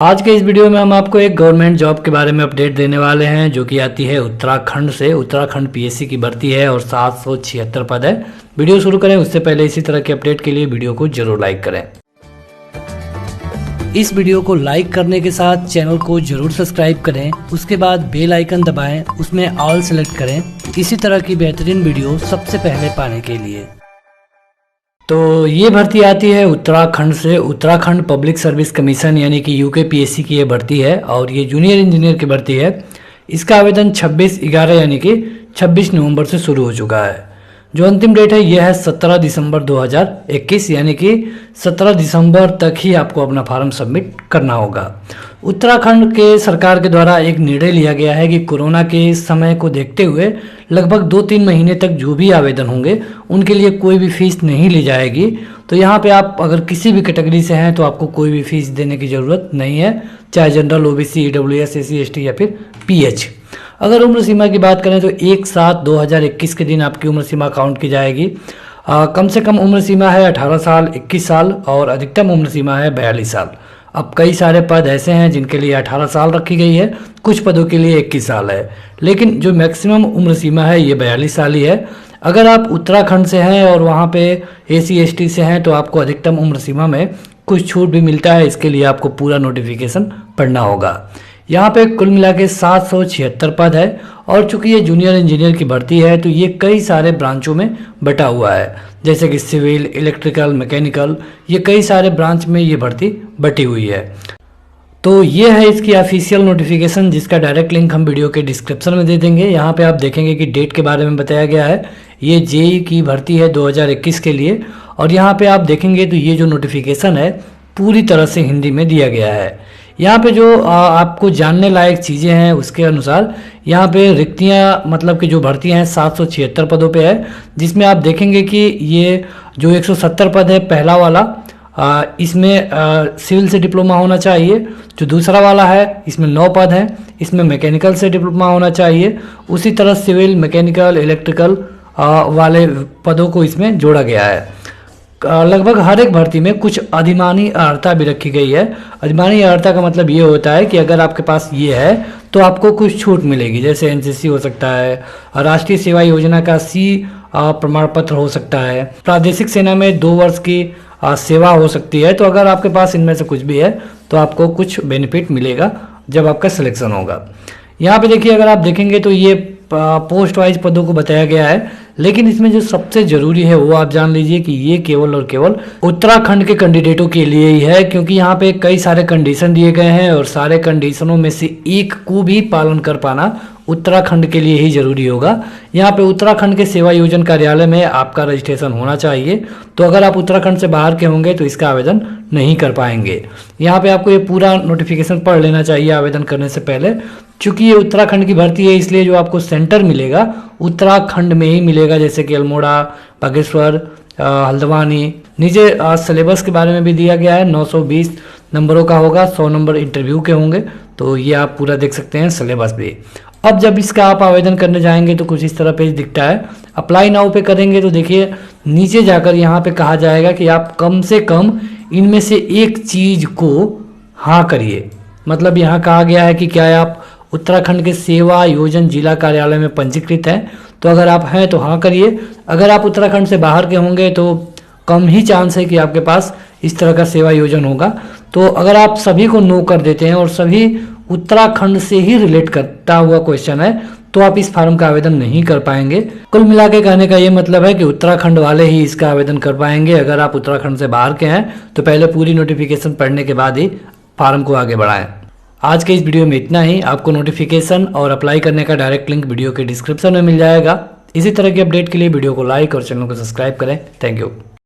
आज के इस वीडियो में हम आपको एक गवर्नमेंट जॉब के बारे में अपडेट देने वाले हैं जो कि आती है उत्तराखंड से। उत्तराखंड पीएससी की भर्ती है और 776 पद है। वीडियो शुरू करें उससे पहले इसी तरह के अपडेट के लिए वीडियो को जरूर लाइक करें। इस वीडियो को लाइक करने के साथ चैनल को जरूर सब्सक्राइब करें, उसके बाद बेल आइकन दबाएं, उसमें ऑल सेलेक्ट करें इसी तरह की बेहतरीन वीडियो सबसे पहले पाने के लिए। तो ये भर्ती आती है उत्तराखंड से। उत्तराखंड पब्लिक सर्विस कमीशन यानी कि यूकेपीएससी की ये भर्ती है और ये जूनियर इंजीनियर की भर्ती है। इसका आवेदन 26/11 यानी कि 26 नवंबर से शुरू हो चुका है। जो अंतिम डेट है यह है 17 दिसंबर 2021 यानी कि 17 दिसंबर तक ही आपको अपना फॉर्म सबमिट करना होगा। उत्तराखंड के सरकार के द्वारा एक निर्णय लिया गया है कि कोरोना के समय को देखते हुए लगभग 2-3 महीने तक जो भी आवेदन होंगे उनके लिए कोई भी फीस नहीं ली जाएगी। तो यहाँ पे आप अगर किसी भी कैटेगरी से हैं तो आपको कोई भी फीस देने की ज़रूरत नहीं है, चाहे general, OBC, EWS, SC, ST या फिर पीएच। अगर उम्र सीमा की बात करें तो 1/7/2021 के दिन आपकी उम्र सीमा काउंट की जाएगी। कम से कम उम्र सीमा है 18 साल, 21 साल और अधिकतम उम्र सीमा है 42 साल। अब कई सारे पद ऐसे हैं जिनके लिए 18 साल रखी गई है, कुछ पदों के लिए 21 साल है, लेकिन जो मैक्सिमम उम्र सीमा है ये 42 साल ही है। अगर आप उत्तराखंड से हैं और वहाँ पे एससी एसटी से हैं तो आपको अधिकतम उम्र सीमा में कुछ छूट भी मिलता है। इसके लिए आपको पूरा नोटिफिकेशन पढ़ना होगा। यहाँ पे कुल मिला के 776 पद है और चूंकि ये जूनियर इंजीनियर की भर्ती है तो ये कई सारे ब्रांचों में बटा हुआ है, जैसे कि सिविल, इलेक्ट्रिकल, मैकेनिकल, ये कई सारे ब्रांच में ये भर्ती बटी हुई है। तो ये है इसकी ऑफिशियल नोटिफिकेशन जिसका डायरेक्ट लिंक हम वीडियो के डिस्क्रिप्शन में दे देंगे। यहाँ पे आप देखेंगे कि डेट के बारे में बताया गया है। ये जेई की भर्ती है 2021 के लिए और यहाँ पे आप देखेंगे तो ये जो नोटिफिकेशन है पूरी तरह से हिंदी में दिया गया है। यहाँ पे जो आपको जानने लायक चीज़ें हैं उसके अनुसार यहाँ पे रिक्तियाँ मतलब कि जो भर्तियाँ हैं 776 पदों पे है, जिसमें आप देखेंगे कि ये जो 170 पद है पहला वाला, इसमें सिविल से डिप्लोमा होना चाहिए। जो दूसरा वाला है इसमें 9 पद हैं, इसमें मैकेनिकल से डिप्लोमा होना चाहिए। उसी तरह सिविल, मैकेनिकल, इलेक्ट्रिकल वाले पदों को इसमें जोड़ा गया है। लगभग हर एक भर्ती में कुछ अधिमानी अर्हता भी रखी गई है। अधिमानी अर्हता का मतलब ये होता है कि अगर आपके पास ये है तो आपको कुछ छूट मिलेगी, जैसे एनसीसी हो सकता है, राष्ट्रीय सेवा योजना का सी प्रमाण पत्र हो सकता है, प्रादेशिक सेना में 2 वर्ष की सेवा हो सकती है। तो अगर आपके पास इनमें से कुछ भी है तो आपको कुछ बेनिफिट मिलेगा जब आपका सिलेक्शन होगा। यहाँ पे देखिए, अगर आप देखेंगे तो ये पोस्ट वाइज पदों को बताया गया है, लेकिन इसमें जो सबसे जरूरी है वो आप जान लीजिए कि ये केवल और केवल उत्तराखंड के कैंडिडेटों के लिए ही है, क्योंकि यहाँ पे कई सारे कंडीशन दिए गए हैं और सारे कंडीशनों में से एक को भी पालन कर पाना उत्तराखंड के लिए ही जरूरी होगा। यहाँ पे उत्तराखंड के सेवा योजन कार्यालय में आपका रजिस्ट्रेशन होना चाहिए। तो अगर आप उत्तराखंड से बाहर के होंगे तो इसका आवेदन नहीं कर पाएंगे। यहाँ पे आपको ये पूरा नोटिफिकेशन पढ़ लेना चाहिए आवेदन करने से पहले। चूंकि ये उत्तराखंड की भर्ती है इसलिए जो आपको सेंटर मिलेगा उत्तराखंड में ही मिलेगा, जैसे कि अल्मोड़ा, बागेश्वर, हल्द्वानी। नीचे सिलेबस के बारे में भी दिया गया है। 920 नंबरों का होगा, 100 नंबर इंटरव्यू के होंगे। तो ये आप पूरा देख सकते हैं सिलेबस भी। अब जब इसका आप आवेदन करने जाएंगे तो कुछ इस तरह पेज दिखता है। अप्लाई नाउ पे करेंगे तो देखिए नीचे जाकर यहाँ पे कहा जाएगा कि आप कम से कम इनमें से एक चीज को हाँ करिए। मतलब यहाँ कहा गया है कि क्या आप उत्तराखंड के सेवा योजन जिला कार्यालय में पंजीकृत हैं, तो अगर आप हैं तो हाँ करिए। अगर आप उत्तराखंड से बाहर के होंगे तो कम ही चांस है कि आपके पास इस तरह का सेवा योजन होगा। तो अगर आप सभी को नो कर देते हैं और सभी उत्तराखंड से ही रिलेट करता हुआ क्वेश्चन है तो आप इस फॉर्म का आवेदन नहीं कर पाएंगे। कुल मिला के कहने का ये मतलब है कि उत्तराखंड वाले ही इसका आवेदन कर पाएंगे। अगर आप उत्तराखंड से बाहर के हैं तो पहले पूरी नोटिफिकेशन पढ़ने के बाद ही फॉर्म को आगे बढ़ाएं। आज के इस वीडियो में इतना ही। आपको नोटिफिकेशन और अप्लाई करने का डायरेक्ट लिंक वीडियो के डिस्क्रिप्शन में मिल जाएगा। इसी तरह के अपडेट के लिए वीडियो को लाइक और चैनल को सब्सक्राइब करें। Thank you.